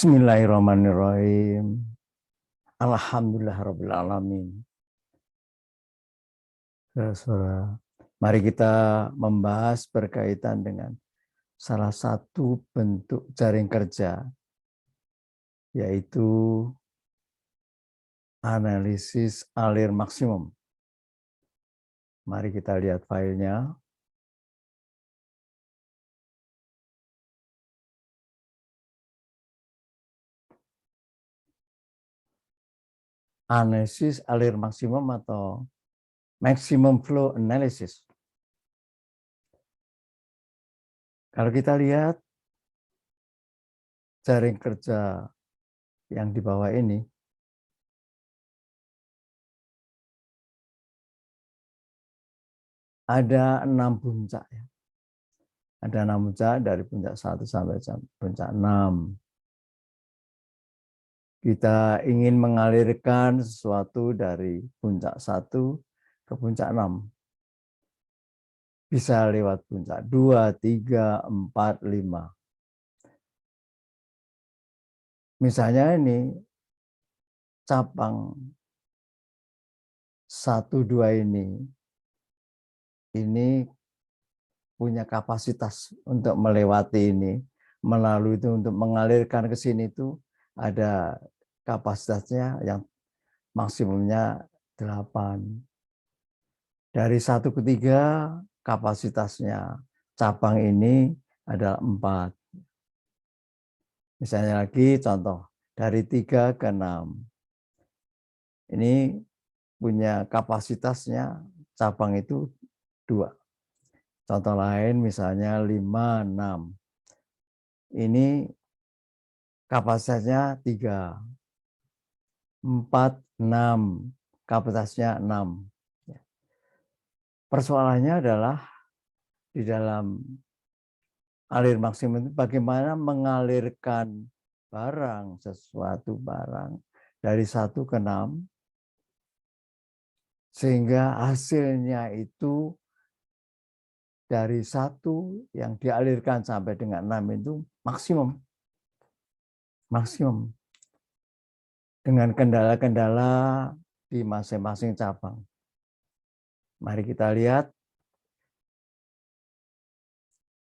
Bismillahirrahmanirrahim. Alhamdulillahirabbil alamin. Saudara, mari kita membahas berkaitan dengan salah satu bentuk jaring kerja, yaitu analisis alir maksimum. Mari kita lihat filenya. Analisis alir maksimum atau maximum flow analysis. Kalau kita lihat jaring kerja yang di bawah ini, ada 6 puncak ya. Ada 6 puncak dari puncak 1 sampai puncak 6. Kita ingin mengalirkan sesuatu dari puncak 1 ke puncak 6. Bisa lewat puncak 2, 3, 4, 5. Misalnya ini cabang 1, 2 ini punya kapasitas untuk melewati ini, melalui itu untuk mengalirkan ke sini itu ada kapasitasnya yang maksimumnya 8. Dari 1 ke 3 kapasitasnya cabang ini adalah 4. Misalnya lagi contoh dari 3 ke 6. Ini punya kapasitasnya cabang itu 2. Contoh lain misalnya 5, 6. Ini kapasitasnya 3. 4, 6. Kapasitasnya 6. Persoalannya adalah di dalam alir maksimum itu bagaimana mengalirkan sesuatu barang dari 1 ke 6 sehingga hasilnya itu dari 1 yang dialirkan sampai dengan 6 itu maksimum dengan kendala-kendala di masing-masing cabang. Mari kita lihat.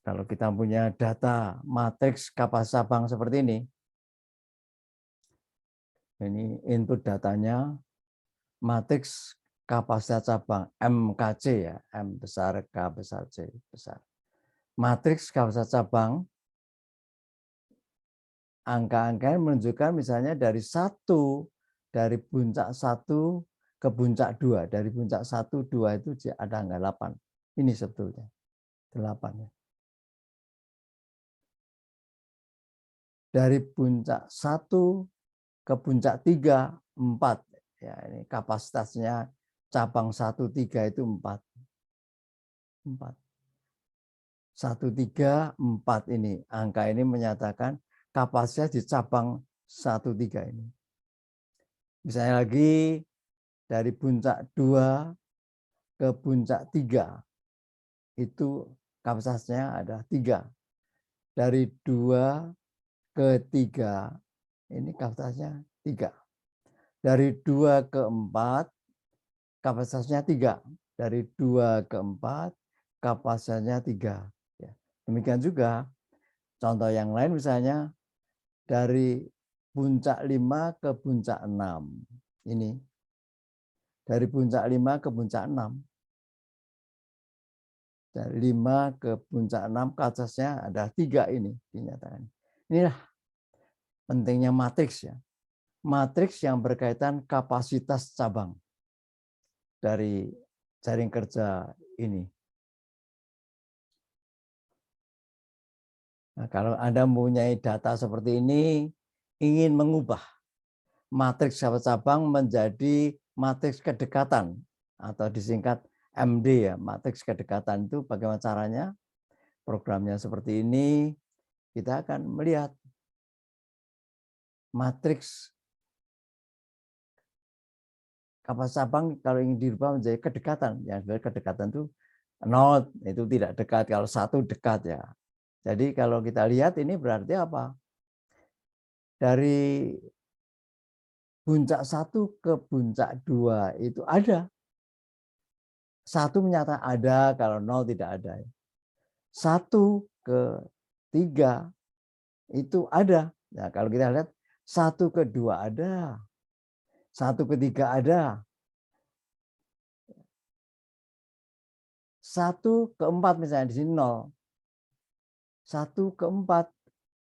Kalau kita punya data matriks kapasitas cabang seperti ini input datanya matriks kapasitas cabang MKC ya, M besar, K besar, C besar. Matriks kapasitas cabang, angka-angkanya menunjukkan misalnya dari puncak 1 ke puncak 2, dari puncak 1, 2 itu ada angka 8. Ini sebetulnya 8 ya. Dari puncak 1 ke puncak 3, 4. Ya, ini kapasitasnya cabang 1, 3 itu 4. 1, 3, 4 ini. Angka ini menyatakan kapasitas di cabang 1, 3 ini. Misalnya lagi dari puncak 2 ke puncak 3. Itu kapasitasnya ada 3. Dari 2 ke 3 ini kapasitasnya 3. Dari 2 ke 4 kapasitasnya 3. Dari 2 ke 4 kapasitasnya 3. Ya. Demikian juga contoh yang lain misalnya dari puncak 5 ke puncak 6. Ini dari puncak 5 ke puncak 6. Dari 5 ke puncak 6 kapasitasnya ada 3 ini dinyatakan. Inilah pentingnya matriks ya. Matriks yang berkaitan kapasitas cabang dari jaring kerja ini. Nah, kalau Anda mempunyai data seperti ini, ingin mengubah matriks cabang menjadi matriks kedekatan atau disingkat MD ya, matriks kedekatan itu bagaimana caranya? Programnya seperti ini, kita akan melihat matriks kapasitas cabang kalau ingin dirubah menjadi kedekatan. Ya, kedekatan itu 0 itu tidak dekat, kalau 1 dekat ya. Jadi kalau kita lihat ini berarti apa? dari puncak 1 ke puncak 2 itu ada. 1 menyatakan ada, kalau 0 tidak ada. 1 ke 3 itu ada. Nah, kalau kita lihat 1 ke 2 ada, 1 ke 3 ada, 1 ke 4 misalnya di sini 0, 1 ke 4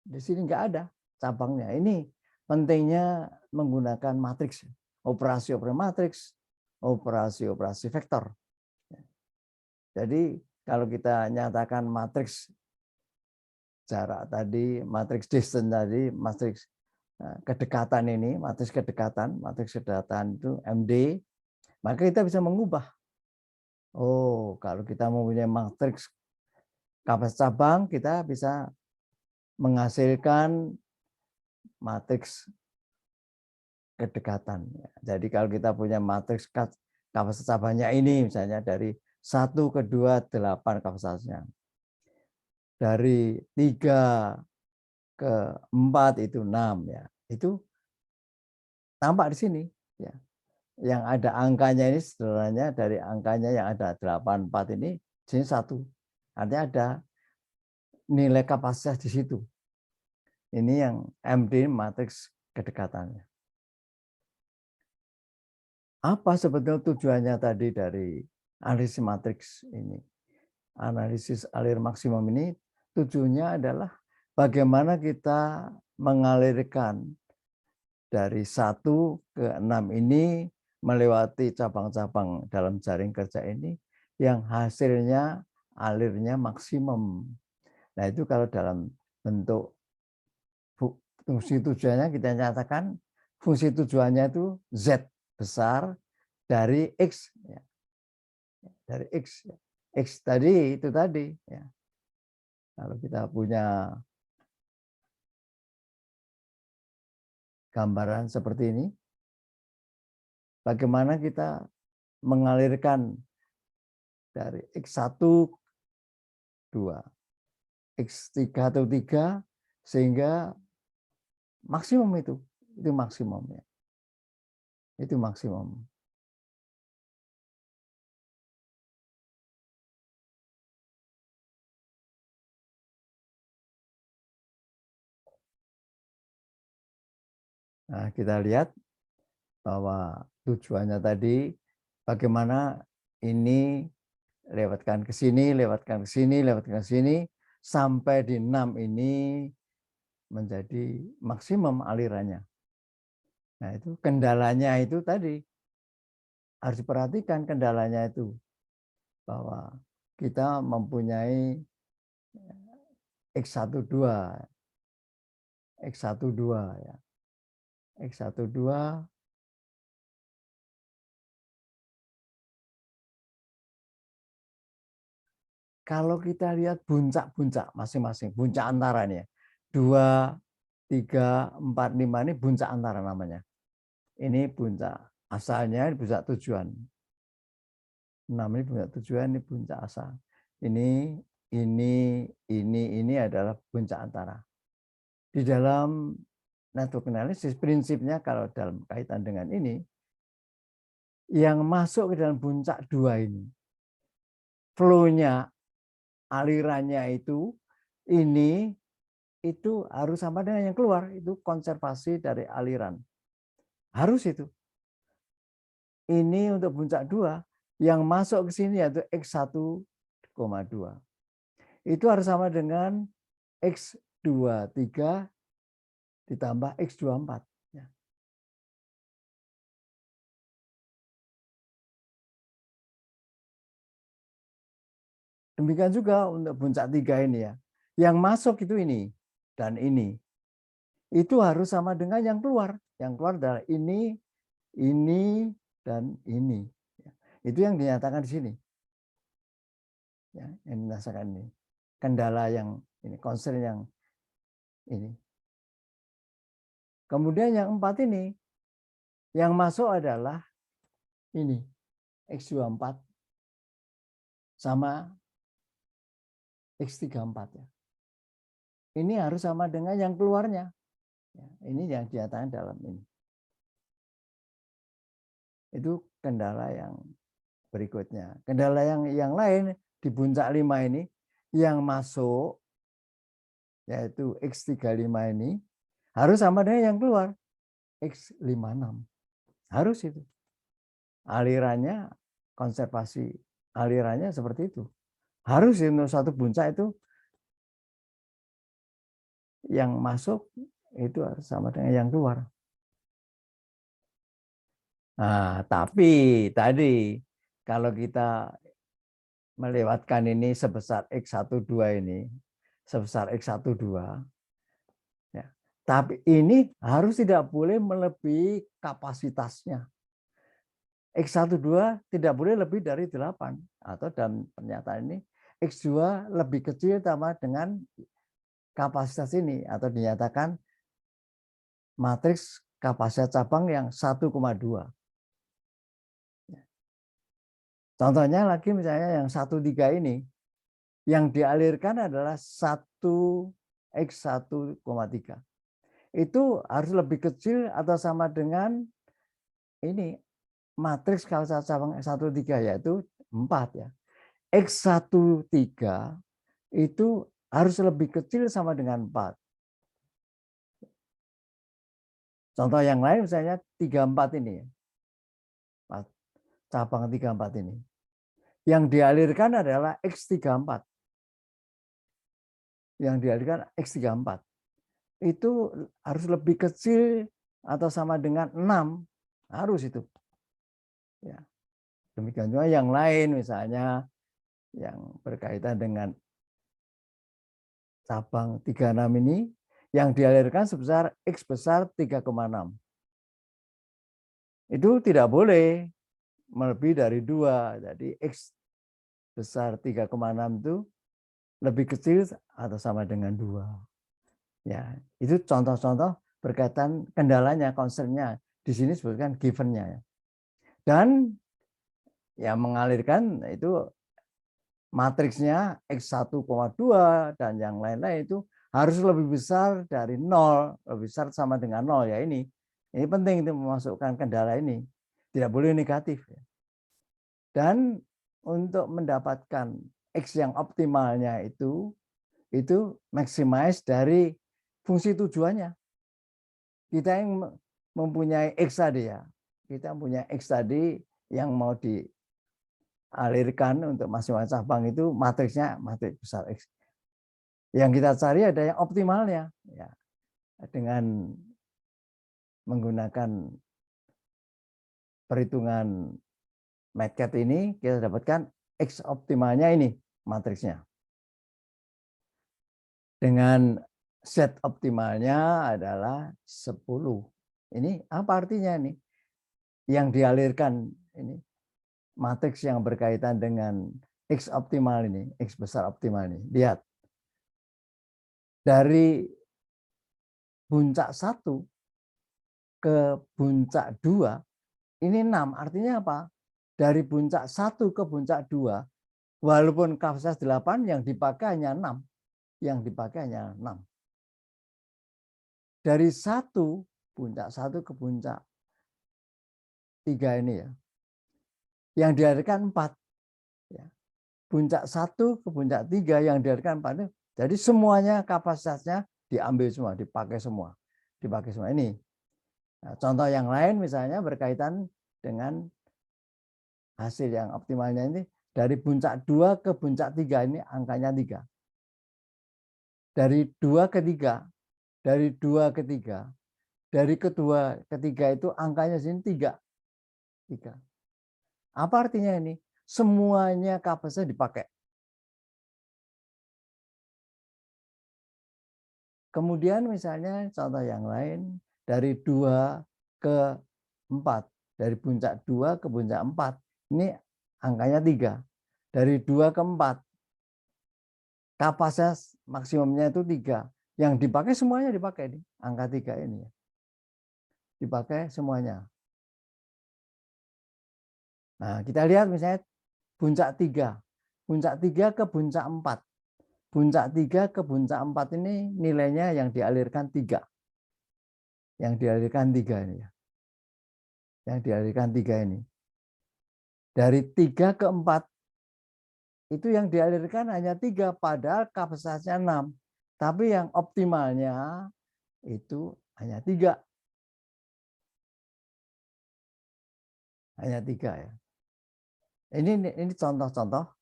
di sini nggak ada cabangnya. Ini pentingnya menggunakan matriks, operasi-operasi matriks, operasi-operasi vektor. Jadi kalau kita nyatakan matriks jarak tadi, matriks distance tadi, matriks kedekatan ini, matriks kedekatan itu MD, maka kita bisa mengubah. Oh, kalau kita mempunyai matriks kapasitas cabang, kita bisa menghasilkan matriks kedekatan. Jadi kalau kita punya matriks kapasitas cabangnya ini, misalnya dari 1 ke 2, 8 kapasitasnya. Dari 3 ke 4 itu 6 ya. Itu tampak di sini ya. Yang ada angkanya ini sebenarnya dari angkanya yang ada 84 ini sini 1. Artinya ada nilai kapasitas di situ. Ini yang MD matriks kedekatannya. Apa sebetulnya tujuannya tadi dari analisis matriks ini? Analisis alir maksimum ini tujuannya adalah bagaimana kita mengalirkan dari 1 ke 6 ini melewati cabang-cabang dalam jaring kerja ini yang hasilnya alirnya maksimum. Nah, itu kalau dalam bentuk fungsi tujuannya kita nyatakan fungsi tujuannya itu Z besar dari X. Ya. Dari X. X tadi itu tadi. Ya. Kalau kita punya gambaran seperti ini, bagaimana kita mengalirkan dari X1, 2, X3 atau 3 sehingga maksimum itu maksimumnya. Itu maksimum. Nah, kita lihat bahwa tujuannya tadi bagaimana ini lewatkan ke sini, lewatkan ke sini, lewatkan ke sini sampai di 6 ini menjadi maksimum alirannya. Nah, itu kendalanya itu tadi harus diperhatikan kendalanya itu bahwa kita mempunyai X12 ya. X12 kalau kita lihat puncak-puncak masing-masing, puncak antara nih ya. 2, 3, 4, 5 ini puncak antara namanya. Ini puncak asalnya, ini puncak tujuan. 6 ini puncak tujuan, ini puncak asal. Ini adalah puncak antara. Di dalam network analysis prinsipnya kalau dalam kaitan dengan ini, yang masuk ke dalam puncak 2 ini, flow-nya, alirannya ini harus sama dengan yang keluar, itu konservasi dari aliran. Harus itu. Ini untuk puncak 2, yang masuk ke sini yaitu X1,2. Itu harus sama dengan X23 ditambah X24. Ya. Demikian juga untuk puncak 3 ini ya. Yang masuk itu ini dan ini. Itu harus sama dengan yang keluar. Yang keluar adalah ini, dan ini. Itu yang dinyatakan di sini. Ya, yang dirasakan ini. Kendala yang ini, concern yang ini. Kemudian yang 4 ini, yang masuk adalah ini, X24 sama X34 ya. Ini harus sama dengan yang keluarnya. Ya, ini yang dinyatakan dalam ini. Itu kendala yang berikutnya. Kendala yang lain di puncak 5 ini yang masuk yaitu X35 ini harus sama dengan yang keluar X56. Harus itu. Alirannya konservasi alirannya seperti itu. Harus untuk satu puncak itu yang masuk itu harus sama dengan yang keluar. Nah, tapi tadi kalau kita melewatkan ini sebesar X12 ini, sebesar X12, ya. Tapi ini harus tidak boleh melebihi kapasitasnya. X12 tidak boleh lebih dari 8, atau dalam pernyataan ini X2 lebih kecil sama dengan kapasitas ini, atau dinyatakan matriks kapasitas cabang yang 1,2. Contohnya lagi misalnya yang 13 ini, yang dialirkan adalah 1x1,3. Itu harus lebih kecil atau sama dengan ini matriks kapasitas cabang 13 yaitu 4 ya. X13 itu harus lebih kecil sama dengan 4. Contoh yang lain misalnya 34 ini ya. Cabang 34 ini. Yang dialirkan adalah X34. Yang dialirkan X34. Itu harus lebih kecil atau sama dengan 6. Harus itu. Ya. Demikian juga yang lain misalnya yang berkaitan dengan cabang 36 ini yang dialirkan sebesar X besar 3,6. Itu tidak boleh melebihi dari 2. Jadi X besar 3,6 itu lebih kecil atau sama dengan 2. Ya, itu contoh-contoh berkaitan kendalanya, concernnya. Di sini sebutkan given-nya. Dan yang mengalirkan itu matriksnya X1,2 dan yang lain-lain itu harus lebih besar dari 0, lebih besar sama dengan 0 ya ini. Ini penting itu memasukkan kendala ini. Tidak boleh negatif. Dan untuk mendapatkan X yang optimalnya itu maximize dari fungsi tujuannya. Kita yang mempunyai X tadi ya. Kita punya X tadi yang mau dialirkan untuk masing-masing cabang itu matriksnya matriks besar X. Yang kita cari ada yang optimalnya ya. Dengan menggunakan perhitungan MATCAT ini kita dapatkan X optimalnya ini matriksnya. Dengan set optimalnya adalah 10. Ini apa artinya ini? Yang dialirkan ini matriks yang berkaitan dengan X optimal ini, X besar optimal ini. Lihat. Dari puncak 1 ke puncak 2 ini 6. Artinya apa? Dari puncak 1 ke puncak 2 walaupun kapasitas 8 yang dipakai hanya 6. Yang dipakai hanya 6. Dari puncak 1 ke puncak 3 ini ya. Yang dialirkan 4. Ya. Puncak 1 ke puncak 3 yang dialirkan 4. Jadi semuanya kapasitasnya diambil semua, dipakai semua. Dipakai semua ini. Nah, contoh yang lain misalnya berkaitan dengan hasil yang optimalnya ini dari puncak 2 ke puncak 3 ini angkanya 3. Dari 2 ke 3, dari 2 ke 3, dari kedua ke 3 itu angkanya sini 3. 3. Apa artinya ini? Semuanya kapasitas dipakai. Kemudian misalnya contoh yang lain dari 2 ke 4. Dari puncak 2 ke puncak 4. Ini angkanya 3. Dari 2 ke 4. Kapasitas maksimumnya itu 3. Yang dipakai semuanya dipakai. Angka 3 ini. Dipakai semuanya. Nah kita lihat misalnya puncak 3. Puncak 3 ke puncak 4. Puncak 3 ke puncak 4 ini nilainya yang dialirkan 3. Yang dialirkan 3 ini ya. Yang dialirkan 3 ini. Dari 3 ke 4 itu yang dialirkan hanya 3, padahal kapasitasnya 6. Tapi yang optimalnya itu hanya 3. Hanya 3 ya. Ini contoh-contoh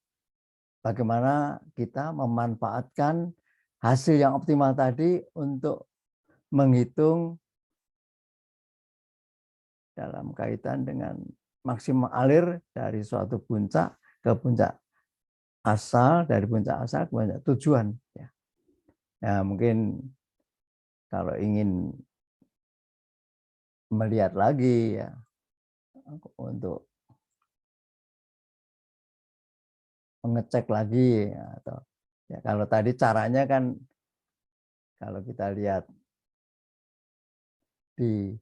bagaimana kita memanfaatkan hasil yang optimal tadi untuk menghitung dalam kaitan dengan maksimum alir dari suatu puncak ke puncak asal, dari puncak asal ke puncak tujuan. Ya. Nah, mungkin kalau ingin melihat lagi ya untuk mengecek lagi ya, atau ya kalau tadi caranya kan kalau kita lihat di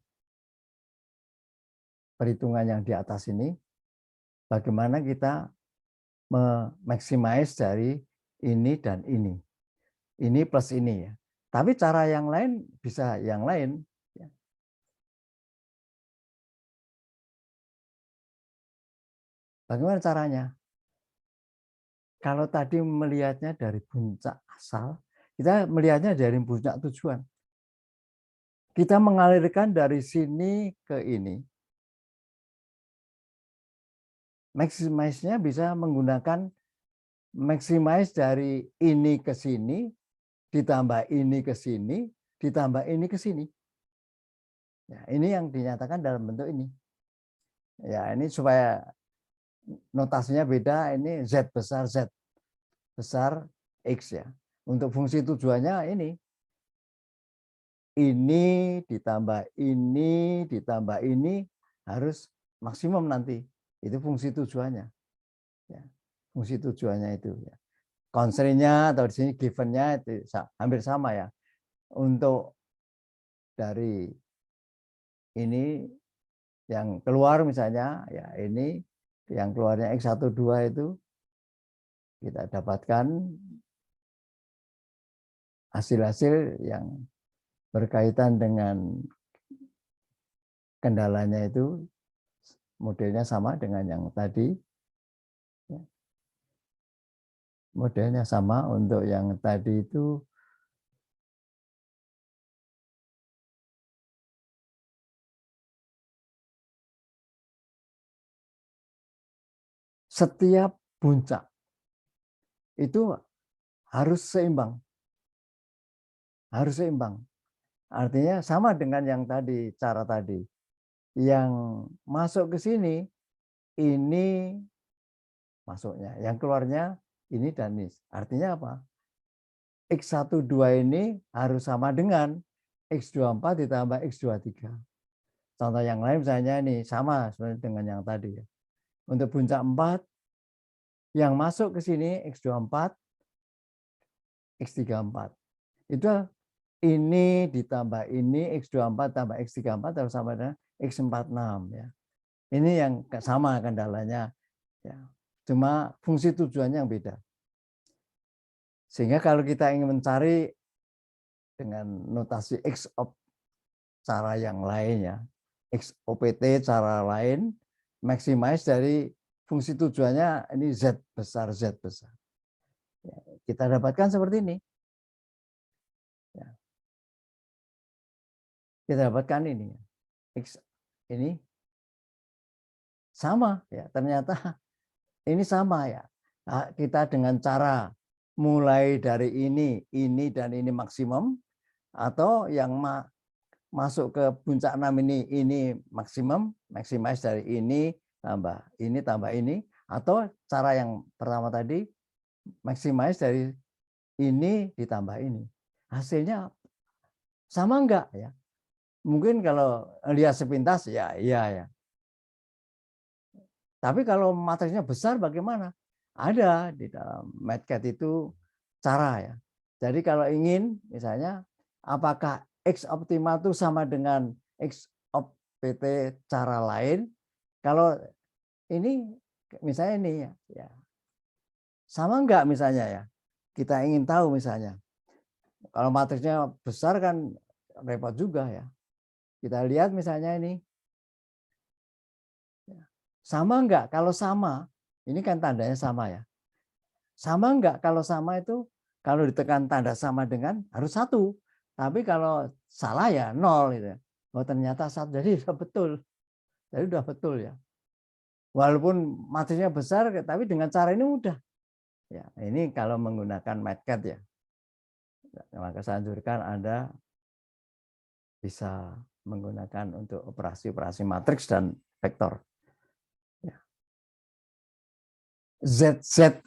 perhitungan yang di atas ini, bagaimana kita memaximize dari ini dan ini. Ini plus ini ya. Tapi cara yang lain bisa yang lain. Ya. Bagaimana caranya? Kalau tadi melihatnya dari puncak asal, kita melihatnya dari puncak tujuan. Kita mengalirkan dari sini ke ini. Maximize-nya bisa menggunakan maximize dari ini ke sini, ditambah ini ke sini, ditambah ini ke sini. Ya, ini yang dinyatakan dalam bentuk ini. Ya, ini supaya notasinya beda, ini Z besar Z besar X ya. Untuk fungsi tujuannya ini ditambah ini harus maksimum nanti. Itu fungsi tujuannya. Ya, fungsi tujuannya itu ya. Constraint-nya atau di sini given-nya itu hampir sama ya. Untuk dari ini yang keluar misalnya ya ini yang keluarnya X12 itu kita dapatkan hasil-hasil yang berkaitan dengan kendalanya itu modelnya sama dengan yang tadi. Modelnya sama untuk yang tadi itu setiap puncak itu harus seimbang. Harus seimbang. Artinya sama dengan yang tadi, cara tadi. Yang masuk ke sini, ini masuknya. Yang keluarnya ini dan ini. Artinya apa? X12 ini harus sama dengan X24 ditambah X23. Contoh yang lain misalnya ini sama sebenarnya dengan yang tadi ya. Untuk puncak 4 yang masuk ke sini X24 X34. Itu ini ditambah ini X24 tambah X34 harus sama dengan X46 ya. Ini yang sama kendalanya ya. Cuma fungsi tujuannya yang beda. Sehingga kalau kita ingin mencari dengan notasi X op cara yang lain ya, X OPT cara lain, maximize dari fungsi tujuannya ini Z besar. Ya, kita dapatkan seperti ini. Ya. Kita dapatkan ini. X ini sama ya, ternyata ini sama ya. Nah, kita dengan cara mulai dari ini dan ini maksimum, atau yang masuk ke puncak 6 ini maksimum, maximize dari ini tambah ini, atau cara yang pertama tadi maximize dari ini ditambah ini. Hasilnya sama enggak ya? Mungkin kalau lihat sepintas ya iya ya. Tapi kalau matriksnya besar bagaimana? Ada di dalam MATCAD itu cara ya. Jadi kalau ingin misalnya apakah X optimal itu sama dengan X OPT cara lain? Kalau ini misalnya ini ya. Sama enggak misalnya ya? Kita ingin tahu misalnya. Kalau matriksnya besar kan repot juga ya. Kita lihat misalnya ini. Sama enggak? Kalau sama, ini kan tandanya sama ya. Sama enggak? Kalau sama itu, kalau ditekan tanda sama dengan harus 1. Tapi kalau salah ya 0 gitu ya. Oh ternyata 1, jadi sudah betul. Jadi sudah betul ya. Walaupun matriksnya besar, tapi dengan cara ini mudah. Ya, ini kalau menggunakan MATLAB ya. Maka saya anjurkan Anda bisa menggunakan untuk operasi-operasi matriks dan vektor. ZZ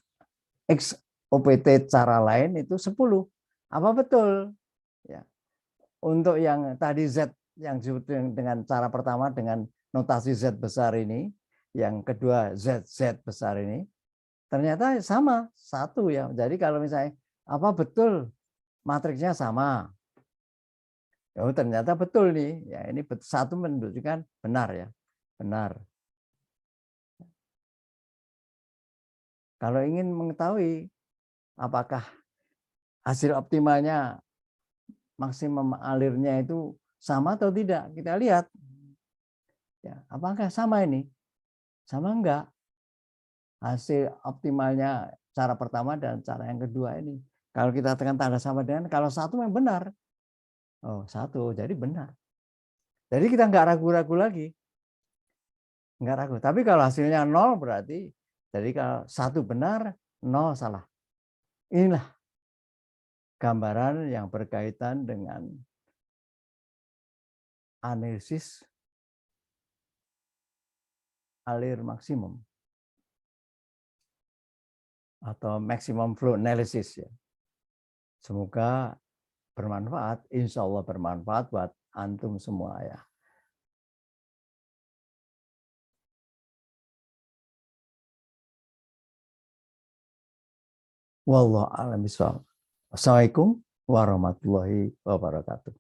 X OPT cara lain itu 10. Apa betul? Ya. Untuk yang tadi Z yang disebut dengan cara pertama dengan notasi Z besar ini, yang kedua ZZ besar ini, ternyata sama 1 ya. Jadi kalau misalnya apa betul matriksnya sama? Oh ternyata betul nih. Ya ini 1 menunjukkan benar ya. Benar. Kalau ingin mengetahui apakah hasil optimalnya maksimum alirnya itu sama atau tidak, kita lihat ya, apakah sama ini? Sama enggak? Hasil optimalnya cara pertama dan cara yang kedua ini. Kalau kita tekan tanda sama dengan, kalau 1 memang benar. Oh 1, jadi benar. Jadi kita enggak ragu-ragu lagi. Enggak ragu. Tapi kalau hasilnya 0 berarti, jadi kalau 1 benar, 0 salah. Inilah gambaran yang berkaitan dengan analisis alir maksimum atau maximum flow analysis ya. Semoga bermanfaat, insya Allah bermanfaat buat antum semua ya. Wallahu a'lam bishawab. Assalamualaikum warahmatullahi wabarakatuh.